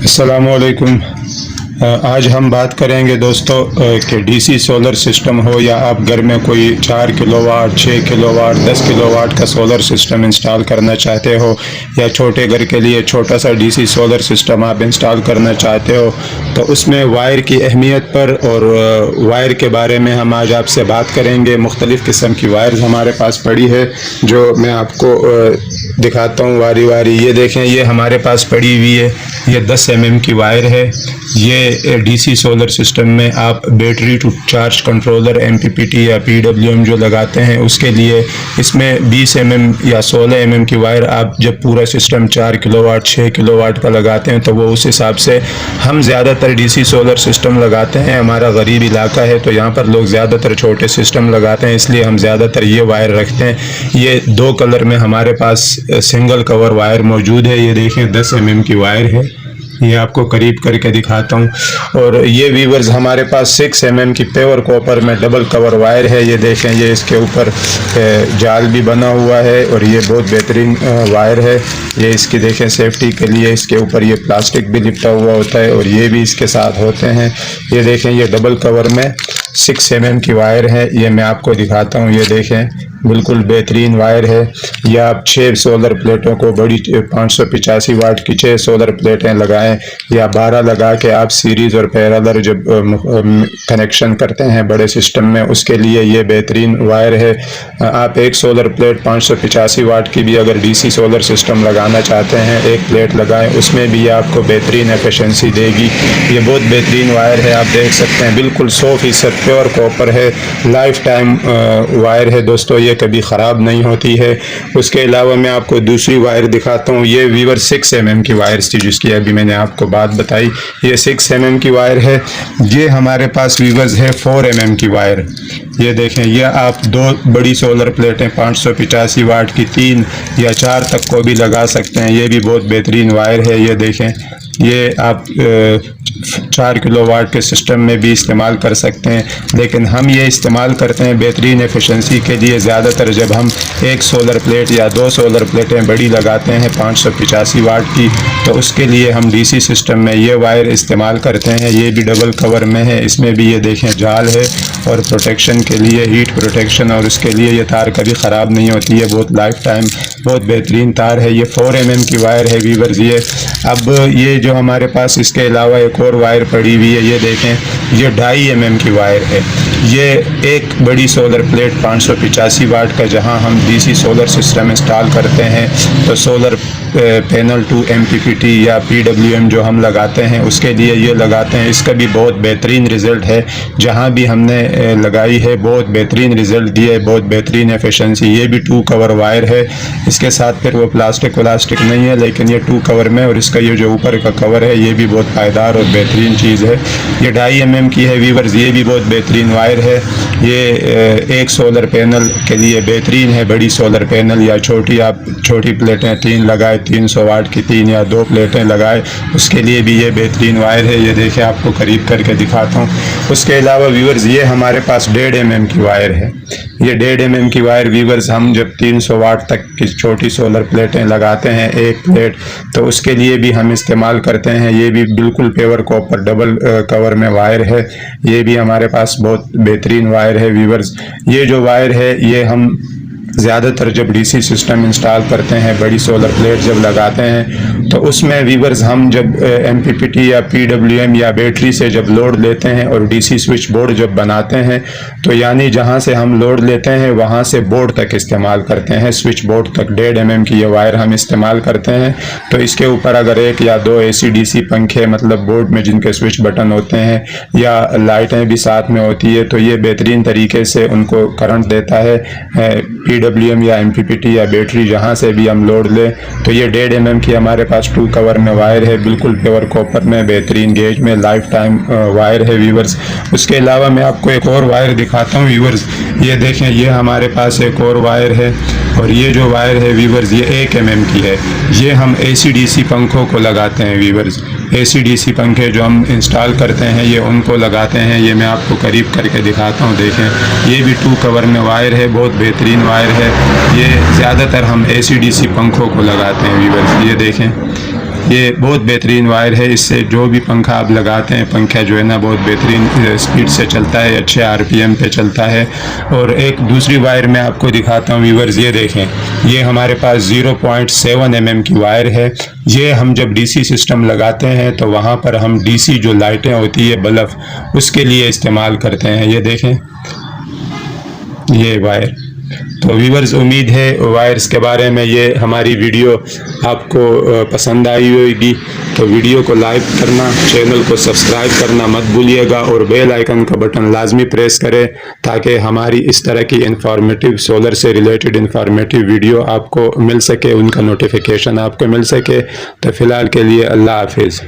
अस्सलामुअलैकुम। आज हम बात करेंगे दोस्तों कि डीसी सोलर सिस्टम हो या आप घर में कोई 4 किलोवाट, 6 किलोवाट, 10 किलोवाट का सोलर सिस्टम इंस्टॉल करना चाहते हो या छोटे घर के लिए छोटा सा डीसी सोलर सिस्टम आप इंस्टॉल करना चाहते हो, तो उसमें वायर की अहमियत पर और वायर के बारे में हम आज आपसे बात करेंगे। मुख्तलिफ़ किस्म की वायर्स हमारे पास पड़ी है जो मैं आपको दिखाता हूँ वारी वारी। ये देखें, ये हमारे पास पड़ी हुई है, ये 10 mm की वायर है। ये डीसी सोलर सिस्टम में आप battery to charge controller MPPT या PWM जो लगाते हैं उसके लिए इसमें 20 mm या 16 mm की वायर आप जब पूरा सिस्टम 4 किलोवाट, 6 किलोवाट का लगाते हैं तो वो उस हिसाब से हम ज़्यादातर डीसी सोलर सिस्टम लगाते हैं। हमारा गरीब इलाका है तो यहाँ पर लोग ज़्यादातर छोटे सिस्टम लगाते हैं, इसलिए हम ज़्यादातर ये वायर रखते हैं। ये 2 कलर में हमारे पास सिंगल कवर वायर मौजूद है। ये देखें 10 mm की वायर है, ये आपको करीब करके दिखाता हूँ। और ये वीवर्स हमारे पास 6 mm की प्योर कॉपर में डबल कवर वायर है। ये देखें, ये इसके ऊपर जाल भी बना हुआ है और ये बहुत बेहतरीन वायर है। ये इसकी देखें सेफ्टी के लिए इसके ऊपर ये प्लास्टिक भी लिपटा हुआ होता है और ये भी इसके साथ होते हैं। ये देखें, ये डबल कवर में 6 mm की वायर है, ये मैं आपको दिखाता हूँ। ये देखें, बिल्कुल बेहतरीन वायर है। या आप 6 सोलर प्लेटों को बड़ी 585 वाट की 6 सोलर प्लेटें लगाएं या 12 लगा के आप सीरीज़ और पैरेलल जब कनेक्शन करते हैं बड़े सिस्टम में, उसके लिए ये बेहतरीन वायर है। आप एक सोलर प्लेट 585 वाट की भी अगर डीसी सोलर सिस्टम लगाना चाहते हैं, एक प्लेट लगाएं, उसमें भी आपको बेहतरीन एफिशिएंसी देगी। ये बहुत बेहतरीन वायर है, आप देख सकते हैं, बिल्कुल 100% प्योर कॉपर है, लाइफ टाइम वायर है दोस्तों, ये कभी ख़राब नहीं होती है। उसके अलावा मैं आपको दूसरी वायर दिखाता हूँ। ये वीवर 6 mm की वायर थी जिसकी अभी मैंने आपको बात बताई, ये 6 mm की वायर है। ये हमारे पास वीवर्स है 4 mm की वायर। ये देखें, ये आप 2 बड़ी सोलर प्लेटें 585 वाट की 3 या 4 तक को भी लगा सकते हैं। ये भी बहुत बेहतरीन वायर है। ये देखें, ये आप 4 किलोवाट के सिस्टम में भी इस्तेमाल कर सकते हैं, लेकिन हम ये इस्तेमाल करते हैं बेहतरीन एफिशिएंसी के लिए। ज़्यादातर जब हम एक सोलर प्लेट या 2 सोलर प्लेटें बड़ी लगाते हैं 585 वाट की, तो उसके लिए हम डीसी सिस्टम में ये वायर इस्तेमाल करते हैं। ये भी डबल कवर में है, इसमें भी ये देखें जाल है और प्रोटेक्शन के लिए, हीट प्रोटेक्शन, और उसके लिए ये तार कभी ख़राब नहीं होती है, बहुत लाइफ टाइम बहुत बेहतरीन तार है। ये 4 mm की वायर है वीवर्स। ये अब ये जो हमारे पास इसके अलावा एक और वायर पड़ी हुई है, ये देखें, ये 2.5 mm की वायर है। ये एक बड़ी सोलर प्लेट 585 वाट का जहां हम डीसी सोलर सिस्टम इंस्टॉल करते हैं तो सोलर पैनल टू MPPT या PWM जो हम लगाते हैं उसके लिए ये लगाते हैं। इसका भी बहुत बेहतरीन रिज़ल्ट है, जहां भी हमने लगाई है बहुत बेहतरीन रिज़ल्ट दिए, बहुत बेहतरीन एफिशिएंसी। ये भी 2 कवर वायर है, इसके साथ फिर वो प्लास्टिक नहीं है, लेकिन ये 2 कवर में, और इसका ये जो ऊपर का कवर है ये भी बहुत पायदार और बेहतरीन चीज़ है। ये 2.5 mm की है वीवर्स, ये भी बहुत बेहतरीन वायर है। ये एक सोलर पैनल के लिए बेहतरीन है, बड़ी सोलर पैनल या छोटी, आप छोटी प्लेटें 3 लगाए, 300 वाट की 3 या 2 प्लेटें लगाए, उसके लिए भी ये बेहतरीन वायर है। ये देखिए, आपको करीब करके दिखाता हूँ। उसके अलावा वीवर्स ये हमारे पास 1.5 mm की वायर है। ये 1.5 mm की वायर वीवर्स हम जब 300 वाट तक की छोटी सोलर प्लेटें लगाते हैं एक प्लेट, तो उसके लिए भी हम इस्तेमाल करते हैं। ये भी बिल्कुल प्योर कॉपर डबल कवर में वायर है। ये भी हमारे पास बहुत बेहतरीन वायर है वीवर्स। ये जो वायर है ये हम ज़्यादातर जब डीसी सिस्टम इंस्टॉल करते हैं, बड़ी सोलर प्लेट जब लगाते हैं, तो उसमें वीवर्स हम जब MPPT या PWM या बैटरी से जब लोड लेते हैं और डीसी स्विच बोर्ड जब बनाते हैं, तो यानी जहां से हम लोड लेते हैं वहां से बोर्ड तक इस्तेमाल करते हैं, स्विच बोर्ड तक 1.5 mm की ये वायर हम इस्तेमाल करते हैं। तो इसके ऊपर अगर 1 या 2 AC/DC पंखे, मतलब बोर्ड में जिनके स्विच बटन होते हैं, या लाइटें भी साथ में होती है, तो ये बेहतरीन तरीके से उनको करंट देता है। PWM या MPPT या बैटरी जहाँ से भी हम लोड लें, तो ये 1.5 mm की हमारे पास 2 कवर में वायर है, बिल्कुल प्योर कॉपर में, बेहतरीन गेज में, लाइफ टाइम वायर है वीवर्स। उसके अलावा मैं आपको एक और वायर दिखाता हूँ वीवर्स। ये देखें, ये हमारे पास एक और वायर है, और ये जो वायर है वीवर्स ये 1 mm की है। ये हम AC/DC पंखों को लगाते हैं वीवर्स। AC/DC पंखे जो हम इंस्टॉल करते हैं ये उनको लगाते हैं। ये मैं आपको करीब करके दिखाता हूँ, देखें, ये भी 2 कवर में वायर है, बहुत बेहतरीन वायर है। ये ज़्यादातर हम AC/DC पंखों को लगाते हैं वीवर्स। ये देखें, ये बहुत बेहतरीन वायर है। इससे जो भी पंखा आप लगाते हैं, पंखा जो है ना बहुत बेहतरीन स्पीड से चलता है, अच्छे RPM पे चलता है। और एक दूसरी वायर मैं आपको दिखाता हूँ व्यूअर्स, ये देखें, ये हमारे पास 0.7 mm की वायर है। ये हम जब DC सिस्टम लगाते हैं तो वहाँ पर हम DC जो लाइटें होती है, बल्ब, उसके लिए इस्तेमाल करते हैं। ये देखें ये वायर। तो व्यूअर्स, उम्मीद है वायर्स के बारे में ये हमारी वीडियो आपको पसंद आई होगी। तो वीडियो को लाइक करना, चैनल को सब्सक्राइब करना मत भूलिएगा और बेल आइकन का बटन लाजमी प्रेस करें ताकि हमारी इस तरह की इंफॉर्मेटिव, सोलर से रिलेटेड इंफॉर्मेटिव वीडियो आपको मिल सके, उनका नोटिफिकेशन आपको मिल सके। तो फ़िलहाल के लिए अल्लाह हाफिज़।